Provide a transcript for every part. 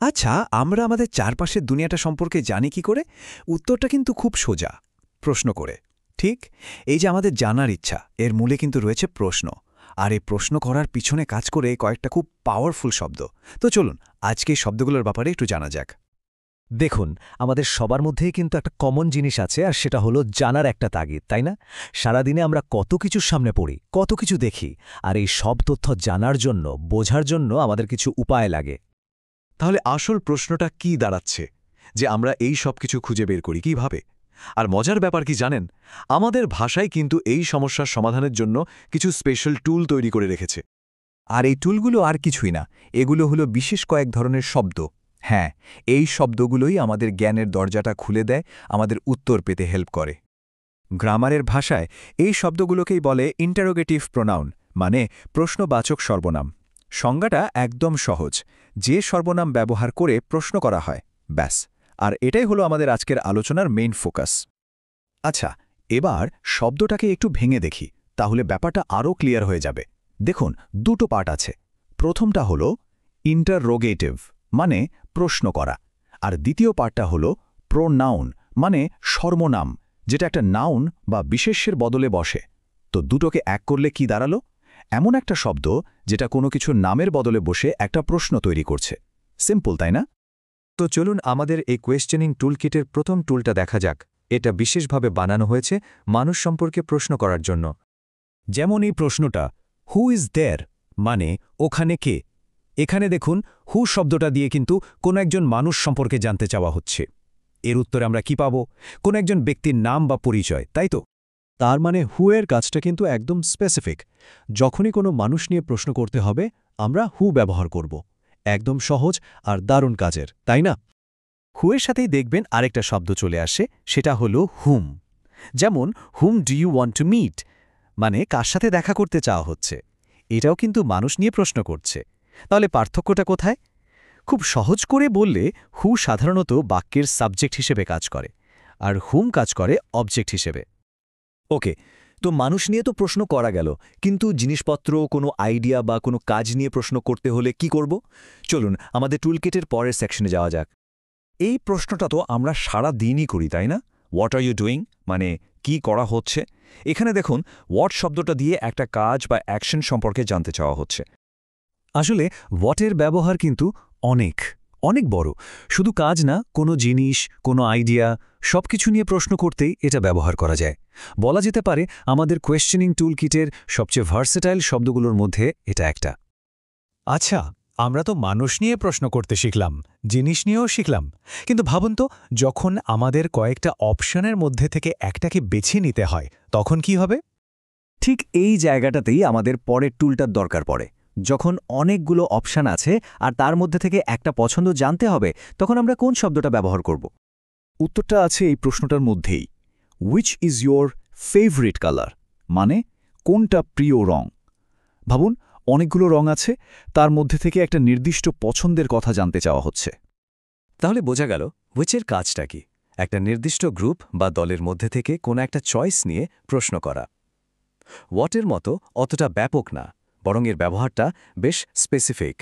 আচ্ছা, আমরা আমাদের চারপাশের দুনিয়াটা সম্পর্কে জানি কি করে? উত্তরটা কিন্তু খুব সোজা। প্রশ্ন করে। ঠিক, এই যে আমাদের জানার ইচ্ছা, এর মূলে কিন্তু রয়েছে প্রশ্ন। আর এই প্রশ্ন করার পিছনে কাজ করে কয়েকটা খুব পাওয়ারফুল শব্দ। তো চলুন আজকে এই শব্দগুলোর ব্যাপারে একটু জানা যাক। দেখুন, আমাদের সবার মধ্যেই কিন্তু একটা কমন জিনিস আছে, আর সেটা হলো জানার একটা তাগিদ, তাই না? সারাদিনে আমরা কত কিছুর সামনে পড়ি, কত কিছু দেখি, আর এই সব তথ্য জানার জন্য, বোঝার জন্য আমাদের কিছু উপায় লাগে। তাহলে আসল প্রশ্নটা কি দাঁড়াচ্ছে, যে আমরা এই সব কিছু খুঁজে বের করি কিভাবে? আর মজার ব্যাপার কি জানেন, আমাদের ভাষায় কিন্তু এই সমস্যার সমাধানের জন্য কিছু স্পেশাল টুল তৈরি করে রেখেছে। আর এই টুলগুলো আর কিছুই না, এগুলো হলো বিশেষ কয়েক ধরনের শব্দ। হ্যাঁ, এই শব্দগুলোই আমাদের জ্ঞানের দরজাটা খুলে দেয়, আমাদের উত্তর পেতে হেল্প করে। গ্রামারের ভাষায় এই শব্দগুলোকেই বলে ইন্টারোগেটিভ প্রোনাউন, মানে প্রশ্নবাচক সর্বনাম। সংজ্ঞাটা একদম সহজ, যে সর্বনাম ব্যবহার করে প্রশ্ন করা হয়, ব্যাস। আর এটাই হলো আমাদের আজকের আলোচনার মেইন ফোকাস। আচ্ছা, এবার শব্দটাকে একটু ভেঙে দেখি, তাহলে ব্যাপারটা আরও ক্লিয়ার হয়ে যাবে। দেখুন, দুটো পার্ট আছে। প্রথমটা হলো ইন্টাররোগেটিভ, মানে প্রশ্ন করা। আর দ্বিতীয় পার্টটা হলো প্রোনাউন, মানে সর্বনাম, যেটা একটা নাউন বা বিশেষ্যের বদলে বসে। তো দুটোকে এক করলে কি দাঁড়ালো? এমন একটা শব্দ যেটা কোনো কিছু নামের বদলে বসে একটা প্রশ্ন তৈরি করছে। সিম্পল, তাই না? তো চলুন আমাদের এই কোয়েশ্চেনিং টুলকিটের প্রথম টুলটা দেখা যাক। এটা বিশেষভাবে বানানো হয়েছে মানুষ সম্পর্কে প্রশ্ন করার জন্য। যেমন এই প্রশ্নটা, হু ইজ দেয়ার, মানে ওখানে কে? এখানে দেখুন, হু শব্দটা দিয়ে কিন্তু কোনো একজন মানুষ সম্পর্কে জানতে চাওয়া হচ্ছে। এর উত্তরে আমরা কি পাব? কোনো একজন ব্যক্তির নাম বা পরিচয়, তাই তো? তার মানে হু এর কাজটা কিন্তু একদম স্পেসিফিক। যখনই কোনো মানুষ নিয়ে প্রশ্ন করতে হবে, আমরা হু ব্যবহার করব। একদম সহজ আর দারুণ কাজের, তাই না? হুয়ের সাথেই দেখবেন আরেকটা শব্দ চলে আসে, সেটা হলো হুম। যেমন whom do you want to meet, মানে কার সাথে দেখা করতে চাওয়া হচ্ছে। এটাও কিন্তু মানুষ নিয়ে প্রশ্ন করছে। তাহলে পার্থক্যটা কোথায়? খুব সহজ করে বললে হু সাধারণত বাক্যের সাবজেক্ট হিসেবে কাজ করে, আর হুম কাজ করে অবজেক্ট হিসেবে। ওকে, তো মানুষ নিয়ে তো প্রশ্ন করা গেল, কিন্তু জিনিসপত্র, কোনো আইডিয়া বা কোনো কাজ নিয়ে প্রশ্ন করতে হলে কি করব? চলুন আমাদের টুলকিটের পরের সেকশনে যাওয়া যাক। এই প্রশ্নটা তো আমরা সারা দিনই করি, তাই না? হোয়াট আর ইউ ডুইং, মানে কি করা হচ্ছে। এখানে দেখুন, হোয়াট শব্দটা দিয়ে একটা কাজ বা অ্যাকশন সম্পর্কে জানতে চাওয়া হচ্ছে। আসলে হোয়াটের ব্যবহার কিন্তু অনেক অনেক বড়। শুধু কাজ না, কোনো জিনিস, কোনো আইডিয়া, সবকিছু নিয়ে প্রশ্ন করতেই এটা ব্যবহার করা যায়। বলা যেতে পারে আমাদের কোয়েশ্চেনিং টুলকিটের সবচেয়ে ভার্সেটাইল শব্দগুলোর মধ্যে এটা একটা। আচ্ছা, আমরা তো মানুষ নিয়ে প্রশ্ন করতে শিখলাম, জিনিস নিয়েও শিখলাম, কিন্তু ভাবুন তো, যখন আমাদের কয়েকটা অপশনের মধ্যে থেকে একটাকে বেছে নিতে হয়, তখন কি হবে? ঠিক এই জায়গাটাতেই আমাদের পরের টুলটার দরকার পড়ে। যখন অনেকগুলো অপশান আছে আর তার মধ্যে থেকে একটা পছন্দ জানতে হবে, তখন আমরা কোন শব্দটা ব্যবহার করব? উত্তরটা আছে এই প্রশ্নটার মধ্যেই। Which is your favourite colour, মানে কোনটা প্রিয় রং। ভাবুন, অনেকগুলো রং আছে, তার মধ্যে থেকে একটা নির্দিষ্ট পছন্দের কথা জানতে চাওয়া হচ্ছে। তাহলে বোঝা গেল হুইচের কাজটা কি? একটা নির্দিষ্ট গ্রুপ বা দলের মধ্যে থেকে কোনো একটা চয়েস নিয়ে প্রশ্ন করা। হোয়াটের মতো অতটা ব্যাপক না, বরং এর ব্যবহারটা বেশ স্পেসিফিক।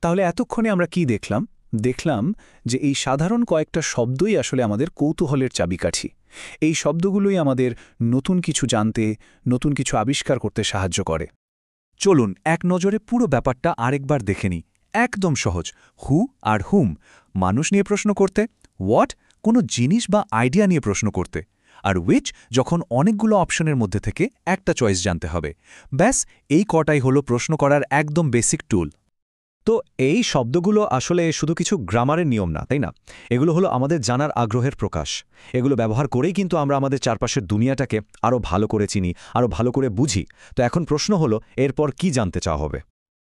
তাহলে এতক্ষণে আমরা কি দেখলাম? দেখলাম যে এই সাধারণ কয়েকটা শব্দই আসলে আমাদের কৌতূহলের চাবিকাঠি। এই শব্দগুলোই আমাদের নতুন কিছু জানতে, নতুন কিছু আবিষ্কার করতে সাহায্য করে। চলুন এক নজরে পুরো ব্যাপারটা আরেকবার দেখে নিই। একদম সহজ, হু আর হুম মানুষ নিয়ে প্রশ্ন করতে, হোয়াট কোনো জিনিস বা আইডিয়া নিয়ে প্রশ্ন করতে, আর হুইচ যখন অনেকগুলো অপশনের মধ্যে থেকে একটা চয়েস জানতে হবে। ব্যাস, এই কটাই হলো প্রশ্ন করার একদম বেসিক টুল। তো এই শব্দগুলো আসলে শুধু কিছু গ্রামারের নিয়ম না, তাই না? এগুলো হলো আমাদের জানার আগ্রহের প্রকাশ। এগুলো ব্যবহার করেই কিন্তু আমরা আমাদের চারপাশের দুনিয়াটাকে আরও ভালো করে চিনি, আরও ভালো করে বুঝি। তো এখন প্রশ্ন হলো, এরপর কি জানতে চাওয়া হবে?